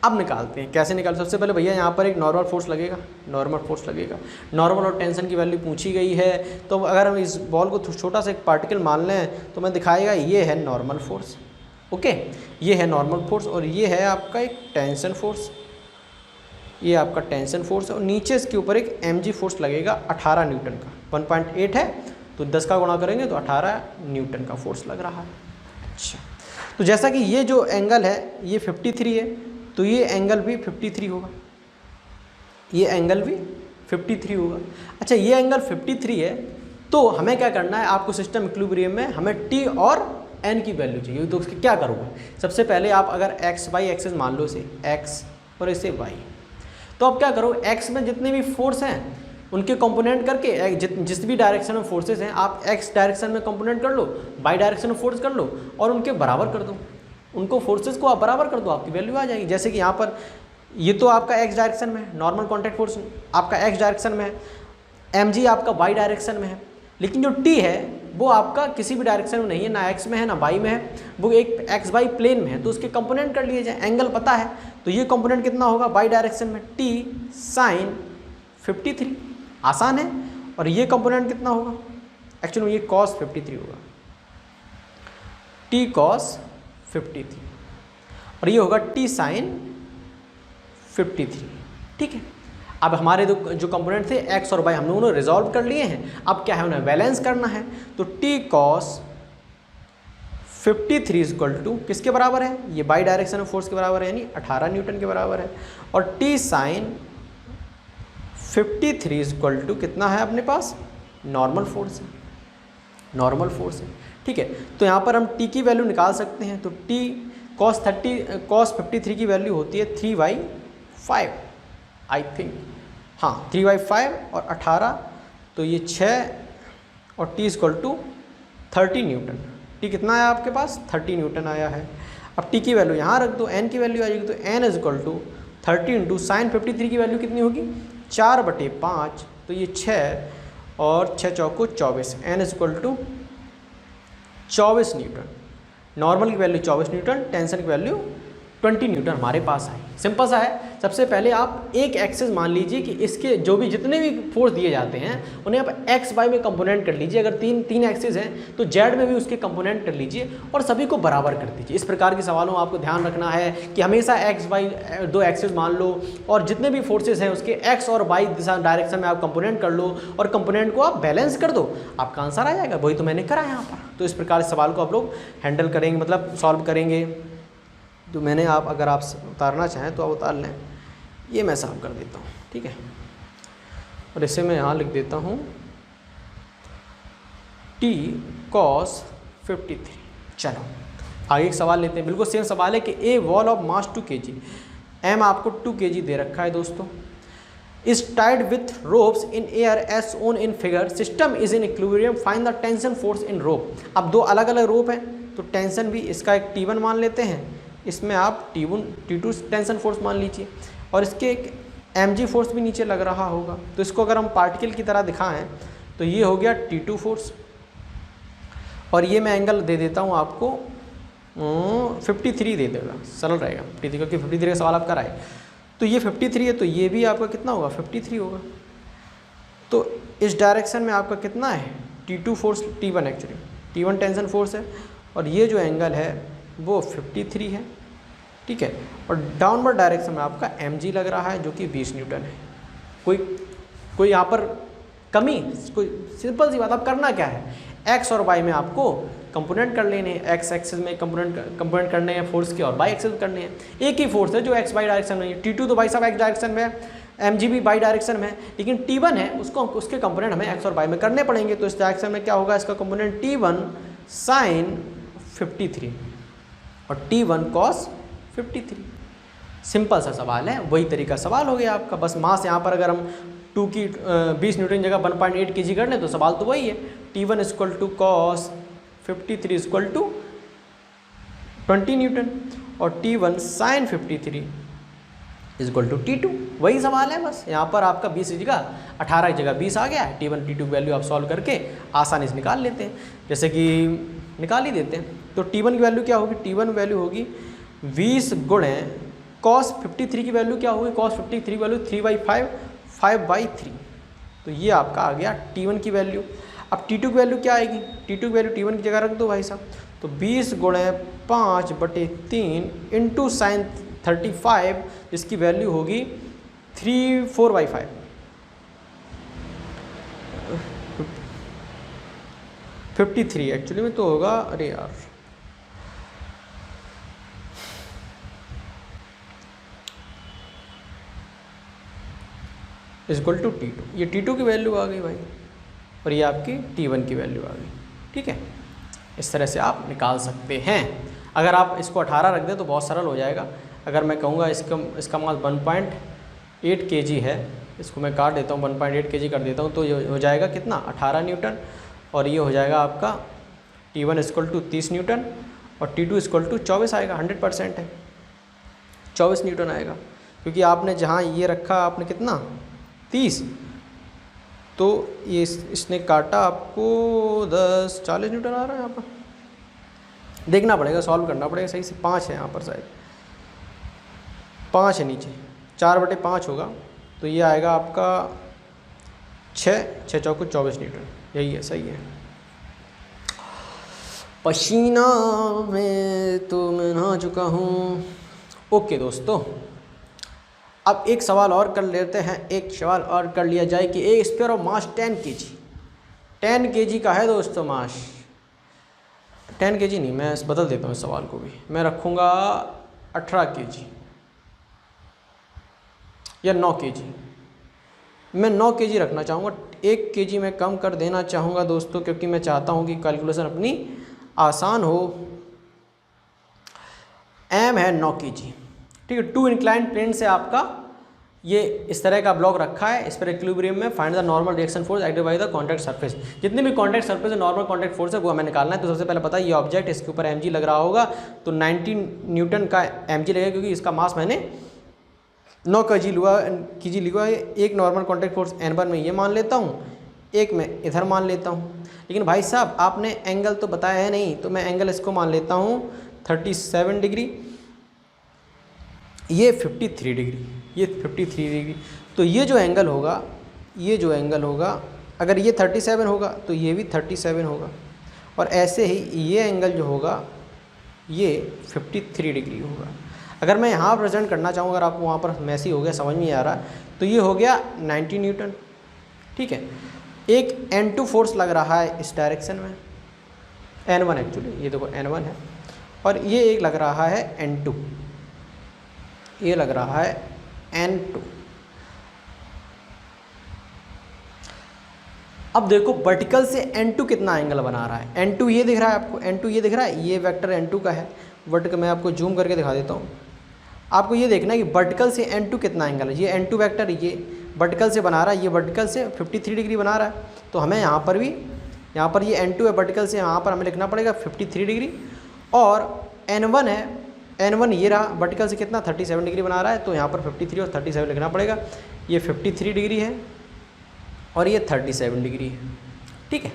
अब निकालते हैं, कैसे निकाल, सबसे पहले भैया यहाँ पर एक नॉर्मल फोर्स लगेगा, नॉर्मल फोर्स लगेगा, नॉर्मल और टेंशन की वैल्यू पूछी गई है। तो अगर हम इस बॉल को छोटा सा एक पार्टिकल मान लें तो मैं दिखाएगा ये है नॉर्मल फोर्स, ओके, ये है नॉर्मल फोर्स और ये है आपका एक टेंशन फोर्स, ये आपका टेंशन फोर्स है, और नीचे इसके ऊपर एक mg फोर्स लगेगा 18 न्यूटन का। 1.8 है तो 10 का गुणा करेंगे तो 18 न्यूटन का फोर्स लग रहा है। अच्छा, तो जैसा कि ये जो एंगल है ये 53 है, तो ये एंगल भी 53 होगा, ये एंगल भी 53 होगा। अच्छा, ये एंगल 53 है, तो हमें क्या करना है, आपको सिस्टम इक्विलिब्रियम में हमें T और N की वैल्यू चाहिए। तो उसके क्या करोगे, सबसे पहले आप अगर x y एक्सेस मान लो, इसे x और इसे y, तो आप क्या करो, x में जितने भी फोर्स हैं उनके कंपोनेंट करके, जिस भी डायरेक्शन में फोर्सेस हैं आप x डायरेक्शन में कंपोनेंट कर लो, y डायरेक्शन में फोर्स कर लो और उनके बराबर कर दो, उनको फोर्सेस को आप बराबर कर दो, आपकी वैल्यू आ जाएगी। जैसे कि यहाँ पर ये तो आपका x डायरेक्शन में है, नॉर्मल कॉन्टैक्ट फोर्स आपका x डायरेक्शन में है, mg आपका y डायरेक्शन में है, लेकिन जो T है वो आपका किसी भी डायरेक्शन में नहीं है, ना x में है ना y में है, वो एक एक्स वाई प्लेन में है, तो उसके कंपोनेंट कर लिए जाए। एंगल पता है तो ये कंपोनेंट कितना होगा y डायरेक्शन में, T sin 53, आसान है। और ये कंपोनेंट कितना होगा, एक्चुअली ये cos 53 होगा, t cos 53 और ये होगा t sin 53। ठीक है, अब हमारे जो कंपोनेंट थे x और y हम लोगों ने रिजॉल्व कर लिए हैं, अब क्या है उन्हें बैलेंस करना है। तो t cos 53 इक्वल टू किसके बराबर है, ये बाई डायरेक्शन ऑफ फोर्स के बराबर है, यानी 18 न्यूटन के बराबर है। और t sin 53 इक्वल टू कितना है अपने पास, नॉर्मल फोर्स है, नॉर्मल फोर्स है। ठीक है, तो यहाँ पर हम t की वैल्यू निकाल सकते हैं। तो t cos 53 की वैल्यू होती है 3/5 आई थिंक, हाँ 3/5 और 18 तो ये 6 और t equal to 30 newton. t कितना है आपके पास, 30 न्यूटन आया है। अब t की वैल्यू यहाँ रख दो, n की वैल्यू आ जाएगी, तो n is equal to 30 into sine 53 की वैल्यू कितनी होगी, 4/5, तो ये 6 और 6 चौको 24, n is equal to 24 newton. Normal की वैल्यू 24 न्यूटन, टेंशन की वैल्यू 20 न्यूटन हमारे पास आई। सिंपल सा है, सबसे पहले आप एक एक्सिस मान लीजिए कि इसके जो भी जितने भी फोर्स दिए जाते हैं उन्हें आप एक्स वाई में कंपोनेंट कर लीजिए। अगर तीन एक्सिस हैं तो जेड में भी उसके कंपोनेंट कर लीजिए और सभी को बराबर कर दीजिए। इस प्रकार के सवालों में आपको ध्यान रखना है कि हमेशा एक्स वाई दो एक्सिस मान लो और जितने भी फोर्सेज हैं उसके एक्स और वाई दिशा डायरेक्शन में आप कंपोनेंट कर लो और कंपोनेंट को आप बैलेंस कर दो, आपका आंसर आ जाएगा। वही तो मैंने करा यहाँ पर। तो इस प्रकार इस सवाल को आप लोग हैंडल करेंगे, मतलब सॉल्व करेंगे। तो मैंने आप अगर आप उतारना चाहें तो आप उतार लें, ये मैं साफ कर देता हूँ। ठीक है, और इसे मैं यहाँ लिख देता हूँ t cos 53। चलो आगे एक सवाल लेते हैं, बिल्कुल सेम सवाल है कि a ball of mass 2 kg, m आपको 2 kg दे रखा है दोस्तों, is tied with ropes in air as shown in figure, system is in equilibrium, find the tension force in rope. अब दो अलग अलग रोप हैं तो टेंशन भी इसका एक T1 मान लेते हैं, इसमें आप T1 T2 टेंशन फोर्स मान लीजिए और इसके एक mg फोर्स भी नीचे लग रहा होगा। तो इसको अगर हम पार्टिकल की तरह दिखाएं तो ये हो गया T2 फोर्स और ये मैं एंगल दे देता हूँ आपको 53 दे देगा, सरल रहेगा 53, क्योंकि 53 का सवाल आप कराए। तो ये 53 है तो ये भी आपका कितना होगा, 53 होगा। तो इस डायरेक्शन में आपका कितना है, T2 force, T1 actually T1 tension force है और ये जो एंगल है वो 53 है। ठीक है, और डाउनवर्ड डायरेक्शन में आपका mg लग रहा है जो कि 20 न्यूटन है। कोई यहाँ पर कमी, कोई सिंपल सी बात, आप करना क्या है, x और y में आपको कंपोनेंट कर लेने हैं, x एक्सिस में कंपोनेंट करने हैं फोर्स के और y एक्सिस में करने हैं। एक ही फोर्स है जो x y डायरेक्शन में है, T2 तो भाई साहब x डायरेक्शन में है, mg भी y डायरेक्शन में है, लेकिन T1 है उसके कंपोनेंट हमें x और y में करने पड़ेंगे। तो इस डायरेक्शन में क्या होगा, इसका कंपोनेंट T1 sin 53 और T1 cos 53। सिंपल सा सवाल है, वही तरीका सवाल हो गया आपका। बस मास यहाँ पर अगर हम 2 की 20 न्यूटन जगह 1.8 kg कर लें तो सवाल तो वही है, T1 equal to cos 53 equal to 20 newton और T1 sin 53 equal to T2, वही सवाल है। बस यहाँ पर आपका 20 की जगह 18 की जगह 20 आ गया है। T1 T2 की वैल्यू आप सॉल्व करके आसानी से निकाल लेते हैं, जैसे कि निकाल ही देते हैं। तो T1 की वैल्यू क्या होगी, T1 वैल्यू होगी 20 गुणे cos 53 की वैल्यू क्या होगी, cos 53 वैल्यू 3/5 5/3। तो ये आपका आ गया T1 की वैल्यू। अब T2 की वैल्यू क्या आएगी, T2 की वैल्यू T1 की जगह रख दो भाई साहब। तो 20 गुणे 5/3 इंटू साइन 35 जिसकी वैल्यू होगी 4/5 53 एक्चुअली में तो होगा, अरे यार इक्वल टू T2, ये T2 की वैल्यू आ गई भाई और ये आपकी T1 की वैल्यू आ गई। ठीक है, इस तरह से आप निकाल सकते हैं। अगर आप इसको 18 रख दें तो बहुत सरल हो जाएगा। अगर मैं कहूँगा इसका मास 1.8 kg है, इसको मैं काट देता हूँ 1.8 kg कर देता हूँ, तो ये हो जाएगा कितना 18 न्यूटन और ये हो जाएगा आपका T1 इक्वल टू 30 न्यूटन और T2 इक्वल टू 24 आएगा। 100% है, 24 न्यूटन आएगा, क्योंकि आपने जहाँ ये रखा आपने कितना 30, तो ये इसने काटा आपको 40 न्यूटन आ रहा है। यहाँ पर देखना पड़ेगा, सॉल्व करना पड़ेगा सही से। 5 है यहाँ पर, शायद 5 है नीचे, 4/5 होगा, तो ये आएगा आपका 6 चौको 24 न्यूटन, यही है, सही है। पसीना में तो मैं नहा चुका हूँ। ओके दोस्तों, अब एक सवाल और कर लेते हैं, एक सवाल और कर लिया जाए कि एक sphere of mass 10 kg, 10 kg का है दोस्तों मास। 10 kg नहीं, मैं बदल देता हूँ इस सवाल को भी, मैं रखूँगा 18 kg या 9 kg। मैं 9 kg रखना चाहूँगा, 1 kg मैं कम कर देना चाहूँगा दोस्तों, क्योंकि मैं चाहता हूँ कि कैलकुलेशन अपनी आसान हो। एम है 9 kg, ठीक है। 2 इंक्लाइंड प्लेन से आपका ये इस तरह का ब्लॉक रखा है, इस पर इक्विलिब्रियम में find the normal reaction force acted by the contact surface. जितने भी कॉन्टैक्ट सरफेस है नॉर्मल कॉन्टैक्ट फोर्स है वो हमें निकालना है। तो सबसे पहले पता है ये ऑब्जेक्ट, इसके ऊपर mg लग रहा होगा, तो 19 न्यूटन का mg लगेगा, क्योंकि इसका मास मैंने 9 kg लिखा है। एक नॉर्मल कॉन्टैक्ट फोर्स n1 में ये मान लेता हूँ, एक मैं इधर मान लेता हूँ। लेकिन भाई साहब आपने एंगल तो बताया है नहीं, तो मैं एंगल इसको मान लेता हूँ 37 डिग्री, ये 53 डिग्री, ये 53 डिग्री। तो ये जो एंगल होगा, ये जो एंगल होगा, अगर ये 37 होगा तो ये भी 37 होगा, और ऐसे ही ये एंगल जो होगा ये 53 डिग्री होगा। अगर मैं यहाँ प्रेजेंट करना चाहूँ, अगर आपको वहाँ पर मैसी हो गया, समझ में आ रहा है, तो ये हो गया 90 न्यूटन, ठीक है। एक N2 फोर्स लग रहा है इस डायरेक्शन में, N1 एक्चुअली, ये देखो N1 है, और ये एक लग रहा है N2, ये लग रहा है N2। अब देखो वर्टिकल से N2 कितना एंगल बना रहा है। N2 ये दिख रहा है आपको, N2 ये दिख रहा है, ये वेक्टर N2 का है। वर्टिकल मैं आपको जूम करके दिखा देता हूँ। आपको ये देखना है कि वर्टिकल से N2 कितना एंगल है। ये N2 वेक्टर ये वर्टिकल से बना रहा है, ये वर्टिकल से 53 डिग्री बना रहा है। तो हमें यहाँ पर भी, यहाँ पर ये N2 है वर्टिकल से, यहाँ पर हमें लिखना पड़ेगा 53 डिग्री, और N1 है, N1 ये रहा वर्टिकल से कितना 37 डिग्री बना रहा है, तो यहाँ पर 53 और 37 लिखना पड़ेगा। ये 53 डिग्री है और ये 37 डिग्री है, ठीक है।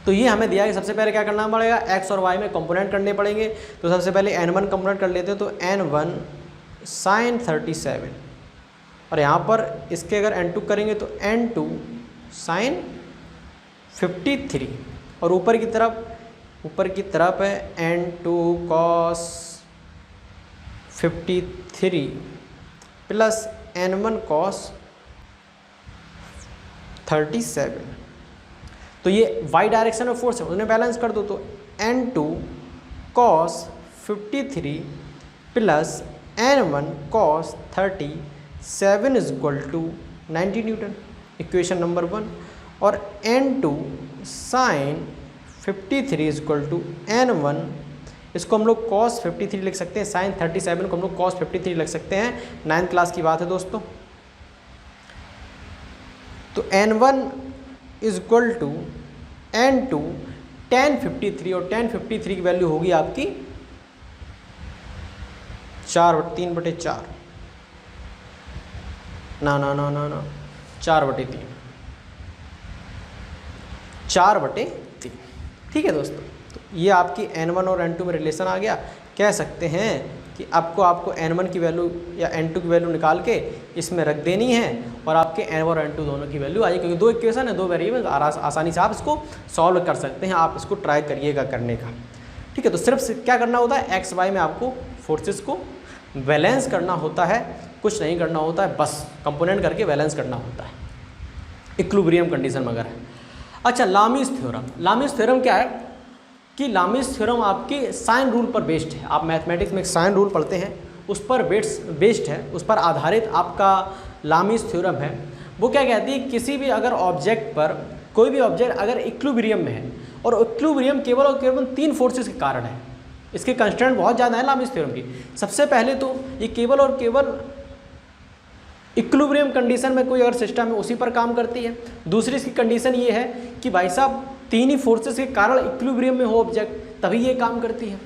तो ये हमें दिया है कि सबसे पहले क्या करना पड़ेगा, x और y में कंपोनेंट करने पड़ेंगे। तो सबसे पहले N1 कंपोनेंट कर लेते हैं, तो N1 sin 37, और यहाँ पर इसके अगर N2 करेंगे तो N2 sin 53, और ऊपर की तरफ है N2 cos 53 plus N1 cos 37। तो ये y डायरेक्शन में फोर्स है, उन्हें बैलेंस कर दो, तो N2 cos 53 plus N1 cos 37 is equal to 90 newton, equation number 1। और N2 sin 53 is equal to N1, इसको हम लोग cos 53 लिख सकते हैं, sin 37 को हम लोग cos 53 लिख सकते हैं। 9th क्लास की बात है दोस्तों। तो N1 is equal to N2 tan 53, और tan 53 की वैल्यू होगी आपकी 3/4, ना 4/3, 4/3, ठीक है दोस्तों। तो ये आपकी N1 और N2 में रिलेशन आ गया। कह सकते हैं कि आपको N1 की वैल्यू या N2 की वैल्यू निकाल के इसमें रख देनी है, और आपके N1 और N2 दोनों की वैल्यू आई, क्योंकि दो इक्वेशन है, दो वेरिएबल, आसानी से आप इसको सॉल्व कर सकते हैं। आप इसको ट्राई करिएगा करने का, ठीक है। तो सिर्फ क्या करना होता है, एक्स वाई में आपको फोर्सेस को बैलेंस करना होता है, कुछ नहीं करना होता है, बस कंपोनेंट करके बैलेंस करना होता है, इक्विलिब्रियम कंडीशन में अगर है। अच्छा, लामीज थ्योरम। लामीज थ्योरम क्या है कि लामीज थ्योरम आपके साइन रूल पर बेस्ड है। आप मैथमेटिक्स में एक साइन रूल पढ़ते हैं, उस पर बेस्ड है, उस पर आधारित आपका लामीज थ्योरम है। वो क्या कहती है, किसी भी अगर ऑब्जेक्ट पर, कोई भी ऑब्जेक्ट अगर इक्विलिब्रियम में है, और इक्विलिब्रियम केवल और केवल 3 फोर्सेस के कारण है, इसके कंस्ट्रेंट बहुत ज़्यादा है लामीज थ्योरम की। सबसे पहले तो ये केवल और केवल इक्विलिब्रियम कंडीशन में कोई अगर सिस्टम है उसी पर काम करती है। दूसरी इसकी कंडीशन ये है कि भाई साहब 3 ही फोर्सेस के कारण इक्विलिब्रियम में हो ऑब्जेक्ट, तभी ये काम करती है।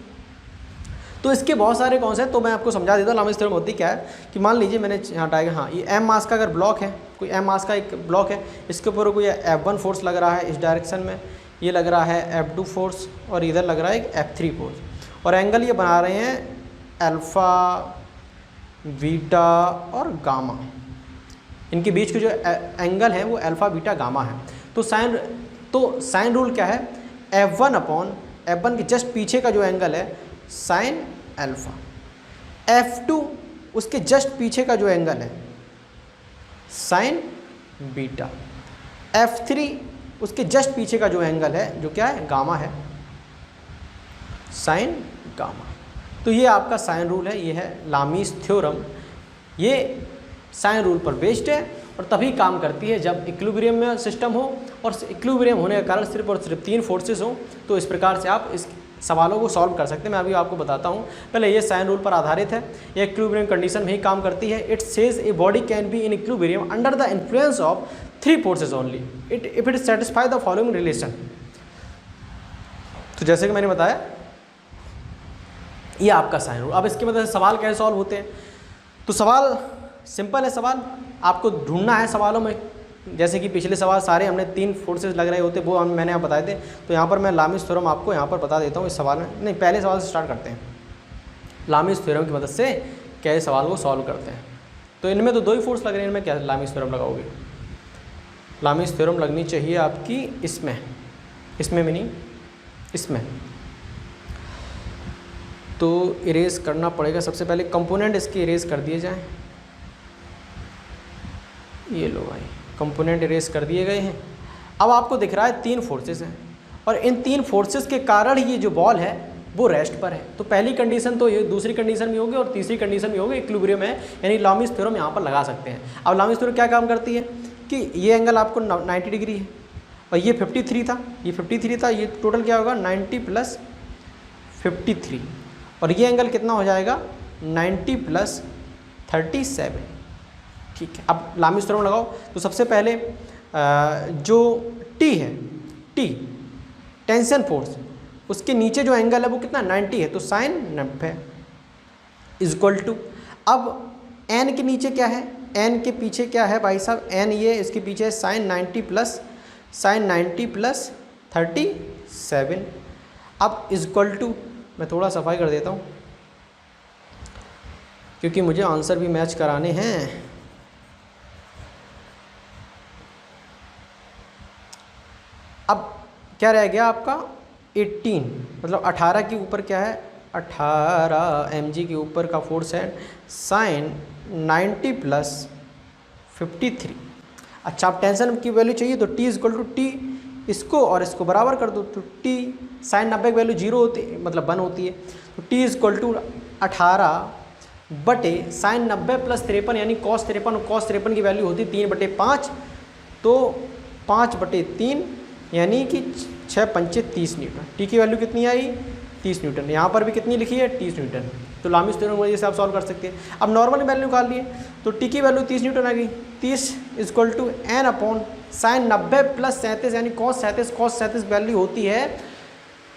तो इसके बहुत सारे कॉन्सेप्ट, तो मैं आपको समझा देता हूँ। लामीज थ्योरम होती क्या है कि मान लीजिए मैंने यहाँ टाइगर, हाँ ये m मास का अगर ब्लॉक है, कोई m मास का एक ब्लॉक है, इसके ऊपर कोई F1 फोर्स लग रहा है इस डायरेक्शन में, ये लग रहा है F2 फोर्स, और इधर लग रहा है एक F3 फोर्स, और एंगल ये बना रहे हैं अल्फ़ा, बीटा और गामा, इनके बीच के जो एंगल है वो अल्फ़ा बीटा गामा है। तो साइन रूल क्या है, F1 अपॉन F1 के जस्ट पीछे का जो एंगल है साइन अल्फ़ा, F2 उसके जस्ट पीछे का जो एंगल है साइन बीटा, F3 उसके जस्ट पीछे का जो एंगल है जो क्या है गामा है, साइन गामा। तो ये आपका साइन रूल है, ये है लामीस थ्योरम। ये साइन रूल पर बेस्ड है और तभी काम करती है जब इक्विलिब्रियम में सिस्टम हो, और इक्विलिब्रियम होने के कारण सिर्फ और सिर्फ 3 फोर्सेस हो। तो इस प्रकार से आप इस सवालों को सॉल्व कर सकते हैं। मैं अभी आपको बताता हूँ। पहले ये साइन रूल पर आधारित है, ये इक्विलिब्रियम कंडीशन में ही काम करती है। It says a body can be in equilibrium under the influence of 3 forces only if it satisfy the following relation. तो जैसे कि मैंने बताया ये आपका साइन रूल। अब इसकी मदद से सवाल कैसे सॉल्व होते हैं, तो सवाल सिंपल है। सवाल आपको ढूंढना है सवालों में, जैसे कि पिछले सवाल सारे हमने 3 फोर्सेस लग रहे होते, वो मैंने आप बताए थे। तो यहाँ पर मैं लामीस थ्योरम आपको यहाँ पर बता देता हूँ इस सवाल में। नहीं, पहले सवाल से स्टार्ट करते हैं। लामीस थ्योरम की मदद से कैसे सवाल को सॉल्व करते हैं। तो इनमें तो 2 ही फोर्स लग रहे हैं, इनमें क्या लामीस थ्योरम लगाओगे? लामीस थ्योरम लगनी चाहिए आपकी इसमें भी नहीं, इसमें। तो इरेज करना पड़ेगा। सबसे पहले कंपोनेंट इसके इरेज कर दिए जाएं। ये लो भाई, कंपोनेंट इरेज कर दिए गए हैं। अब आपको दिख रहा है 3 फोर्सेस हैं, और इन 3 फोर्सेस के कारण ये जो बॉल है वो रेस्ट पर है। तो पहली कंडीशन तो ये, दूसरी कंडीशन भी होगी और तीसरी कंडीशन भी होगी, इक्विलिब्रियम है, यानी लामीस थ्योरम यहाँ पर लगा सकते हैं। अब लामीस थ्योरम क्या काम करती है कि ये एंगल आपको 90 डिग्री है, और ये 53 था, ये 53 था, ये टोटल क्या होगा 90 प्लस 53, और ये एंगल कितना हो जाएगा 90 प्लस 37। ठीक है, अब लामीस थ्योरम लगाओ। तो सबसे पहले जो T है, T टेंशन फोर्स, उसके नीचे जो एंगल है वो कितना 90 है, तो साइन 90 इज इक्वल टू, अब N के नीचे क्या है, N के पीछे क्या है भाई साहब, N ये इसके पीछे है साइन 90 प्लस 37। अब इज इक्वल टू, मैं थोड़ा सफाई कर देता हूँ क्योंकि मुझे आंसर भी मैच कराने हैं। अब क्या रह गया आपका 18, मतलब 18 के ऊपर क्या है, 18 mg के ऊपर का फोर्स है साइन 90 प्लस 53। अच्छा, अब टेंशन की वैल्यू चाहिए तो T इक्वल टू T, इसको और इसको बराबर कर दो तो T साइन 90 की वैल्यू 0 होती है, मतलब 1 होती है। तो T इक्वल टू 18 बटे साइन 90 प्लस 53 यानी कॉस 53, और कॉस 53 की वैल्यू होती है 3/5, तो 5/3 यानी कि 6 पंचे 30 न्यूटन। टी की वैल्यू कितनी आई 30 न्यूटन, यहाँ पर भी कितनी लिखी है 30 न्यूटन। तो लामीस थ्योरम की वजह से आप सॉल्व कर सकते हैं। अब नॉर्मल वैल्यू निकाल लिए तो टी की वैल्यू 30 न्यूटन आ गई। 30 equal to N upon sine 90 plus 37 यानी कॉस 37, कॉस 37 वैल्यू होती है,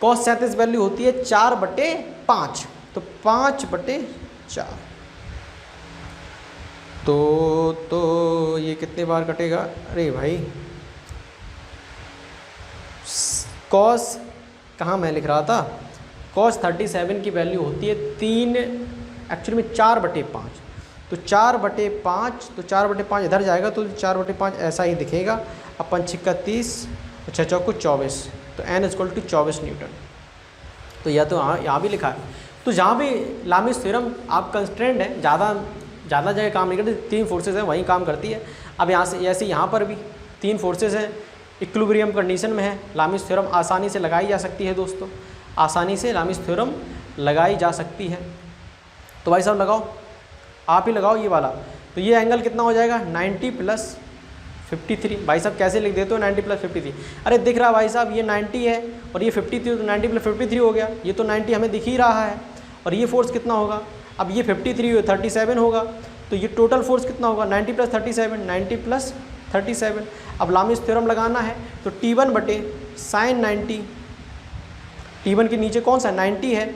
कॉस 37 वैल्यू होती है 4/5, तो 5/4। तो ये कितने बार कटेगा, अरे भाई कॉस कहाँ मैं लिख रहा था, कॉस 37 की वैल्यू होती है 3, एक्चुअली में 4/5, तो 4/5, तो 4/5 इधर जाएगा तो 4/5 ऐसा ही दिखेगा। अपन 30, 6 चौको 24, तो n इक्वल टू 24 न्यूटन। तो यह तो यहाँ भी लिखा है। तो जहाँ भी लामीस थ्योरम आप कंस्ट्रेंट है, ज़्यादा जगह काम नहीं करती, 3 फोर्सेज हैं वहीं काम करती है। अब यहाँ से ऐसे यहाँ पर भी 3 फोर्सेज हैं, इक्विलिब्रियम कंडीशन में है, लामीस थ्योरम आसानी से लगाई जा सकती है दोस्तों, आसानी से लामीस थ्योरम लगाई जा सकती है। तो भाई साहब लगाओ, आप ही लगाओ ये वाला। तो ये एंगल कितना हो जाएगा 90 प्लस 53। भाई साहब कैसे लिख देते हो 90 प्लस 53, अरे दिख रहा भाई साहब ये 90 है और ये 53, तो 90 प्लस 53 हो गया। ये तो 90 हमें दिख ही रहा है, और ये फोर्स कितना होगा, अब ये 53 37 होगा, तो ये टोटल फोर्स कितना होगा 90 प्लस 37, 90 प्लस 37। अब लामीस थ्योरम लगाना है तो T1 बटे साइन 90, T1 के नीचे कौन सा 90 है,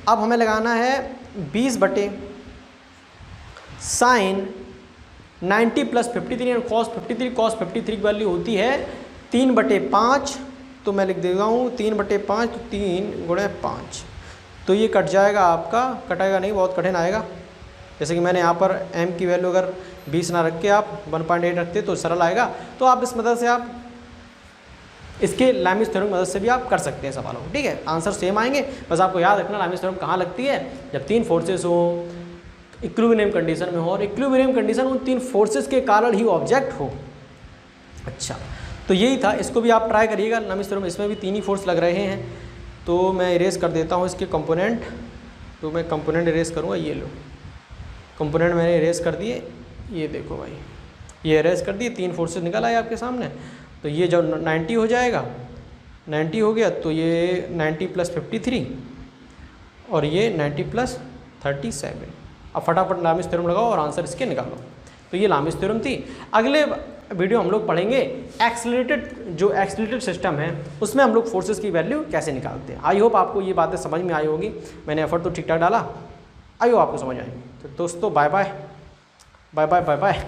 अब हमें लगाना है 20 बटे साइन 90 प्लस 53 कॉस 53, कॉस 53 की वैल्यू होती है 3/5, तो मैं लिख देता हूँ 3/5, तो 3 × 5, तो ये कट जाएगा आपका, कटेगा नहीं, बहुत कठिन आएगा, जैसे कि मैंने यहाँ पर m की वैल्यू अगर 20 ना रख के आप 1.8 रखते तो सरल आएगा। तो आप इस मदद से आप इसके लैमिस थ्योरम की मदद से भी आप कर सकते हैं सवालों को, ठीक है। आंसर सेम आएंगे, बस आपको याद रखना लैमिस थ्योरम कहाँ लगती है, जब तीन फोर्सेस हो, इक्विलिब्रियम कंडीशन में हो, और इक्विलिब्रियम कंडीशन उन तीन फोर्सेस के कारण ही ऑब्जेक्ट हो। अच्छा, तो यही था, इसको भी आप ट्राई करिएगा लैमिस थ्योरम। इसमें भी तीन ही फोर्स लग रहे हैं। तो मैं इरेज कर देता हूँ इसके कंपोनेंट। तो मैं कंपोनेंट इरेज करूँगा, ये लो कंपोनेंट मैंने इरेज कर दिए। ये देखो भाई, ये इरेज कर दिए, तीन फोर्सेस निकल आए आपके सामने। तो ये जब 90 हो जाएगा, 90 हो गया तो ये 90 + 53 और ये 90 + 37। अब फटाफट लैमिस थ्योरम लगाओ और आंसर इसके निकालो। तो ये लैमिस थ्योरम थी। अगले वीडियो हम लोग पढ़ेंगे एक्सेलरेटेड सिस्टम है, उसमें हम लोग फोर्सेस की वैल्यू कैसे निकालते हैं। आई होप आपको ये बातें समझ में आई होगी। मैंने एफर्ट तो ठीक ठाक डाला, आई होप आपको समझ आएगी। तो दोस्तों bye bye bye bye bye bye.